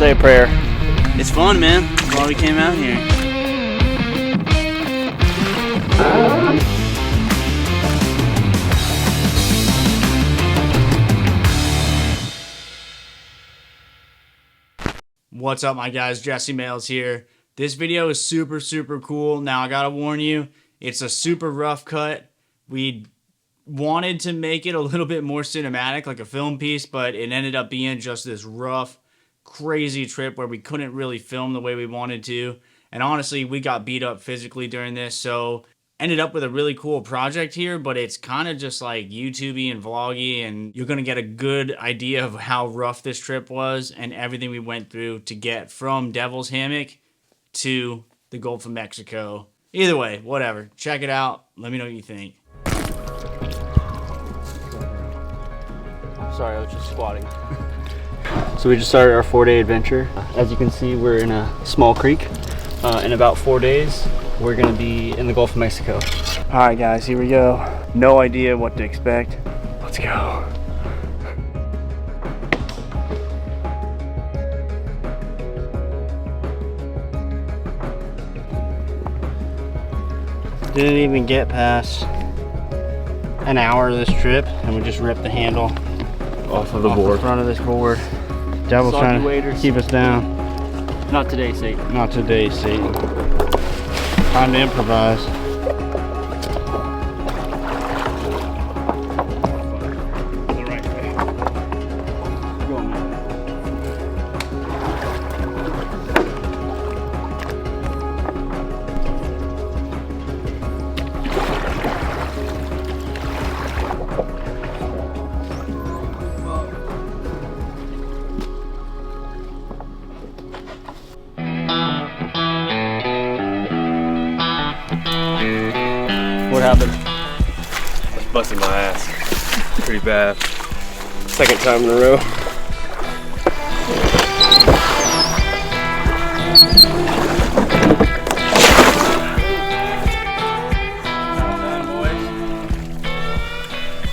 Say a prayer. It's fun, man. That's why we came out here. What's up, my guys? Jesse Mails here. This video is super cool. Now, I gotta warn you, it's a super rough cut. We wanted to make it a little bit more cinematic, like a film piece, but it ended up being just this rough, crazy trip where we couldn't really film the way we wanted to. And honestly, we got beat up physically during this, so ended up with a really cool project here, but it's kind of just like YouTube-y and vloggy, and you're gonna get a good idea of how rough this trip was and everything we went through to get from Devil's Hammock to the Gulf of Mexico. Either way, whatever. Check it out. Let me know what you think. Sorry, I was just squatting. So we just started our 4-day adventure. As you can see, we're in a small creek. In about 4 days, we're gonna be in the Gulf of Mexico. All right, guys, here we go. No idea what to expect. Let's go. Didn't even get past an hour of this trip, and we just ripped the handle off of the front of this board. Devil's trying to keep us down. Not today, Satan. Not today, Satan. Time to improvise. The right way. Go on, man. What happened? I was busting my ass pretty bad. Second time in a row.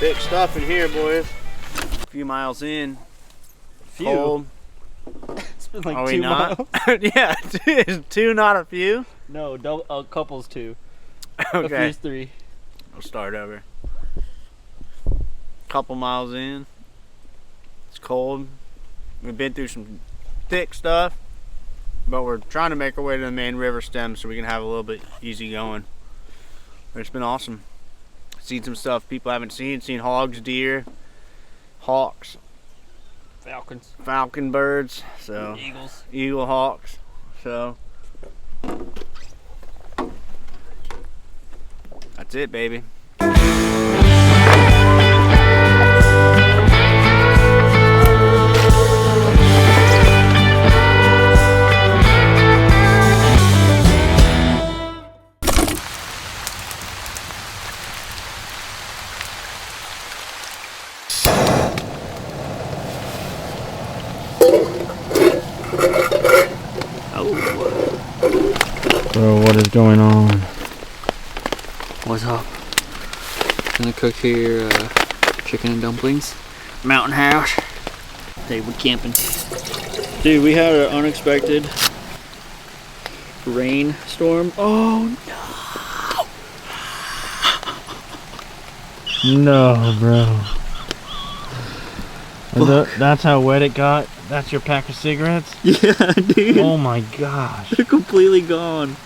Big stuff in here, boys. A few miles in. Cold. It's been like Are 2 we not? miles. Yeah, two, not a few. No, a couple's 2. Okay. A few's 3. We'll start over. Couple miles in. It's cold. We've been through some thick stuff, but we're trying to make our way to the main river stem so we can have a little bit easy going. But it's been awesome. Seen some stuff people haven't seen. Seen hogs, deer, hawks, Falcons. falcon birds, so Eagles. eagle hawks. So that's it, baby. Bro, what is going on? What's up? Gonna cook here chicken and dumplings. Mountain house. Today we're camping. Dude, we had an unexpected rainstorm. Oh no! No, bro. That's how wet it got? That's your pack of cigarettes? Yeah, dude. Oh my gosh. They're completely gone.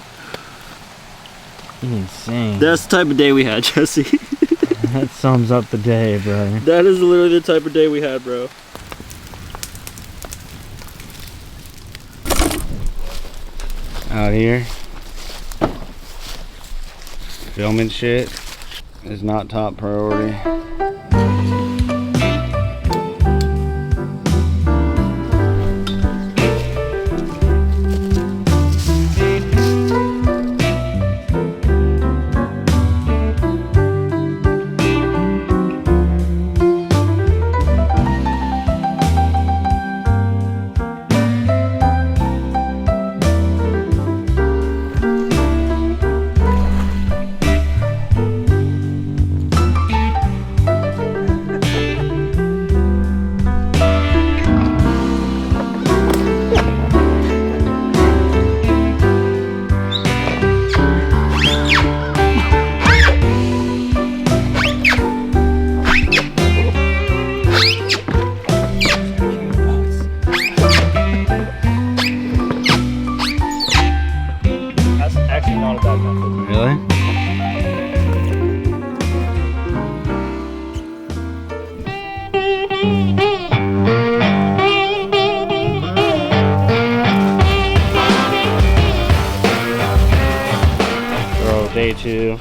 Insane. That's the type of day we had, Jesse. That sums up the day, bro. That is literally the type of day we had, bro. Out here, filming shit is not top priority. Day two.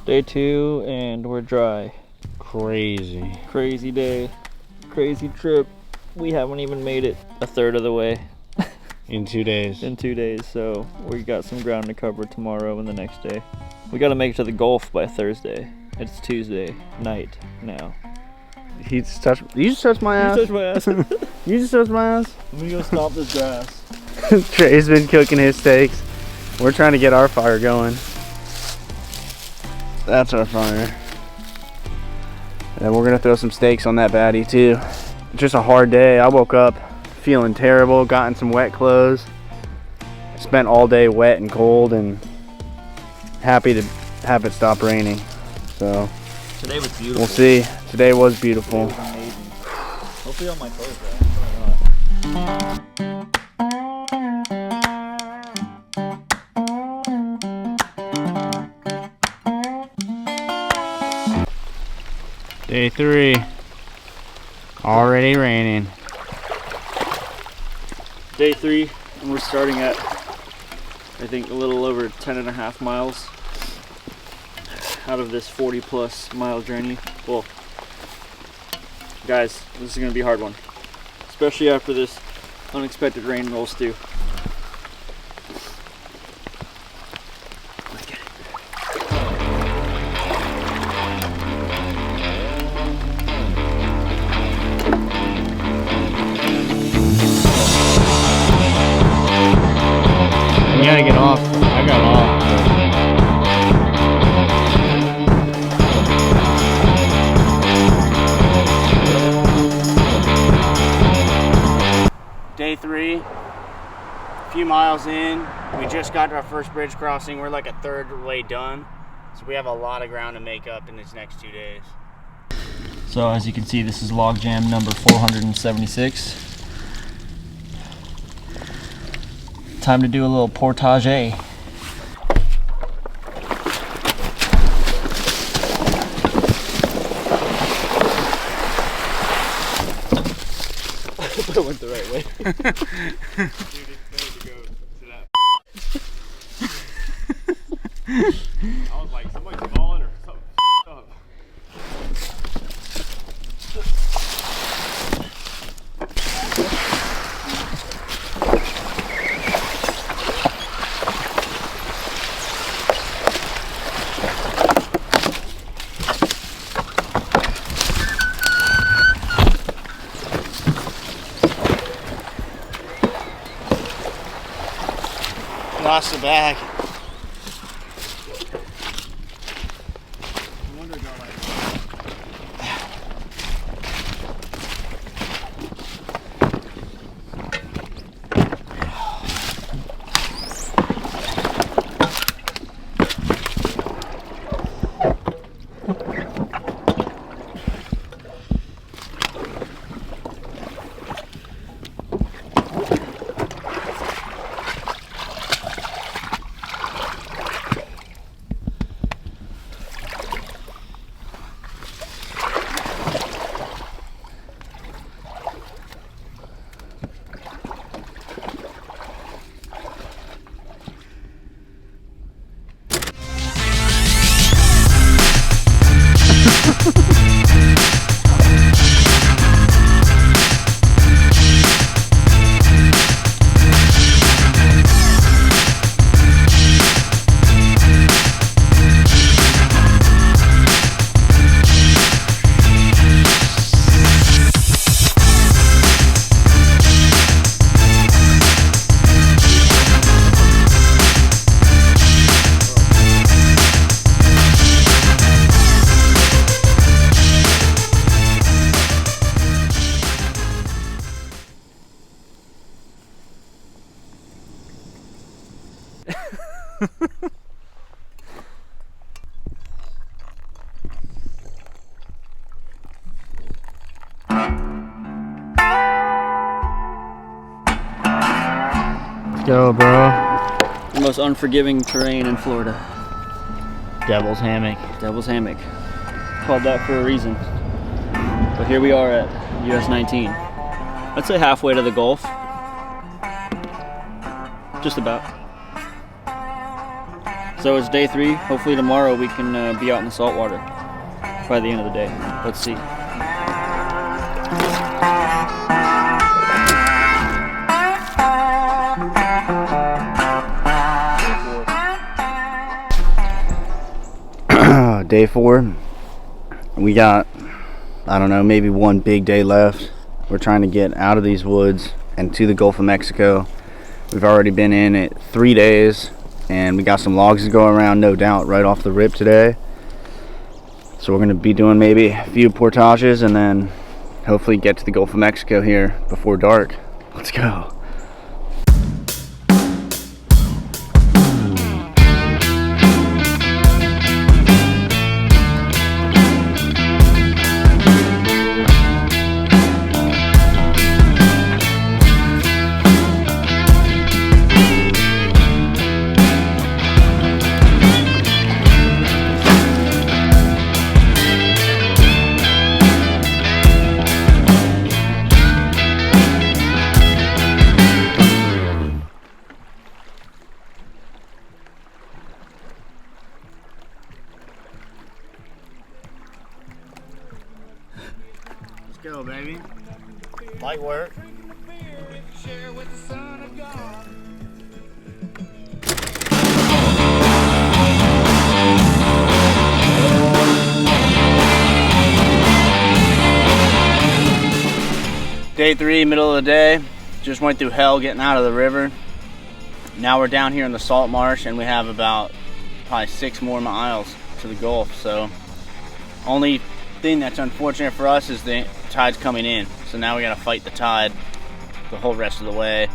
Day two, and we're dry. Crazy. Crazy day. Crazy trip. We haven't even made it a third of the way. In 2 days. In 2 days, so we got some ground to cover tomorrow and the next day. We gotta make it to the Gulf by Thursday. It's Tuesday night now. You just touched my ass. You touched my ass. You just touched my ass. I'm gonna go stomp this grass. Trey's been cooking his steaks. We're trying to get our fire going. That's our fire. And we're gonna throw some steaks on that baddie too. Just a hard day. I woke up feeling terrible, got in some wet clothes. Spent all day wet and cold, and happy to have it stop raining. So Today was beautiful. we'll see. Today was beautiful. Today was amazing. Hopefully all my clothes are. Day 3. Already raining. Day 3, and we're starting at, I think, a little over 10.5 miles out of this 40+ mile journey. Well, guys, this is gonna be a hard one, especially after this unexpected rain rolls through. Let's get it. You gotta get off. I got off. Day 3. A few miles in. We just got to our first bridge crossing. We're like a third way done. So we have a lot of ground to make up in these next 2 days. So as you can see, this is log jam number 476. Time to do a little portaging. I went the right way. Dude, it's better to go to that. I was like, somebody's falling or something up. Lost the bag. Let's go, bro. The most unforgiving terrain in Florida. Devil's Hammock. Devil's Hammock. Called that for a reason. But here we are at US 19. Let's say halfway to the Gulf. Just about. So it's day 3. Hopefully tomorrow we can be out in the saltwater by the end of the day. Let's see. Day 4. We got, I don't know, maybe one big day left. We're trying to get out of these woods and to the Gulf of Mexico. We've already been in it 3 days, and we got some logs to go around, no doubt, right off the rip today. So we're going to be doing maybe a few portages and then hopefully get to the Gulf of Mexico here before dark. Let's go. Go, baby. Light work. Day 3, middle of the day. Just went through hell getting out of the river. Now we're down here in the salt marsh, and we have about probably 6 more miles to the Gulf. So only thing that's unfortunate for us is the tide's coming in, so now we gotta fight the tide the whole rest of the way.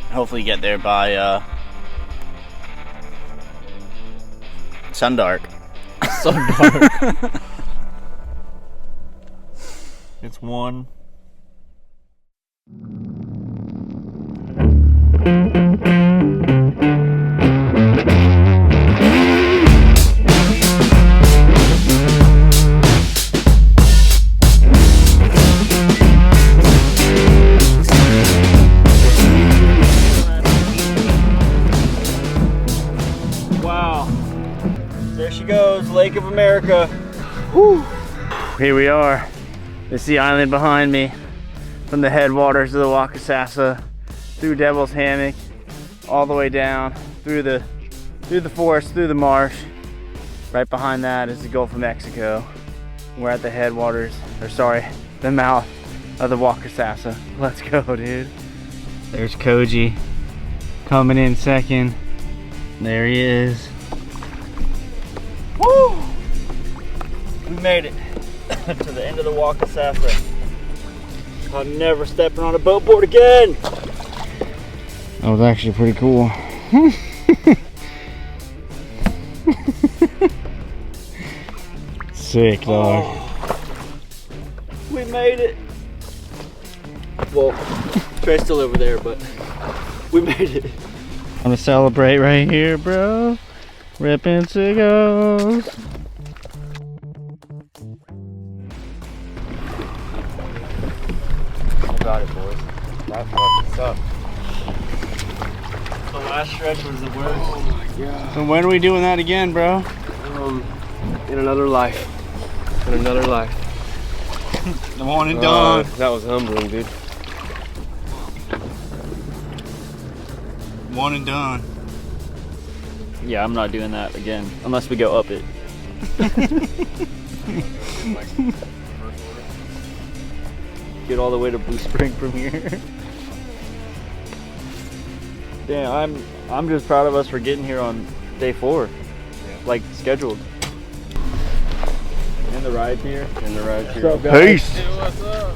Hopefully get there by sundark. Sundark. It's 1. Lake of America. Whew. Here we are. This is the island behind me. From the headwaters of the Waccasassa, through Devil's Hammock, all the way down, through the forest, through the marsh. Right behind that is the Gulf of Mexico. We're at the headwaters, or sorry, the mouth of the Waccasassa. Let's go, dude. There's Koji coming in second. There he is. Woo! We made it to the end of the Waccasassa. I'm never stepping on a boat board again. That was actually pretty cool. Sick, dog. Oh, we made it. Well, Trey's still over there, but we made it. I'm gonna celebrate right here, bro. Ripping cigars. Got it, boys. That fucking sucked. The last stretch was the worst. Oh my god. So when are we doing that again, bro? In another life. In another life. The one and done. That was humbling, dude. One and done. Yeah, I'm not doing that again unless we go up it. Get all the way to Blue Spring from here. Damn, I'm just proud of us for getting here on day 4, like scheduled. And the ride here. And the ride here. Peace. Hey, what's up?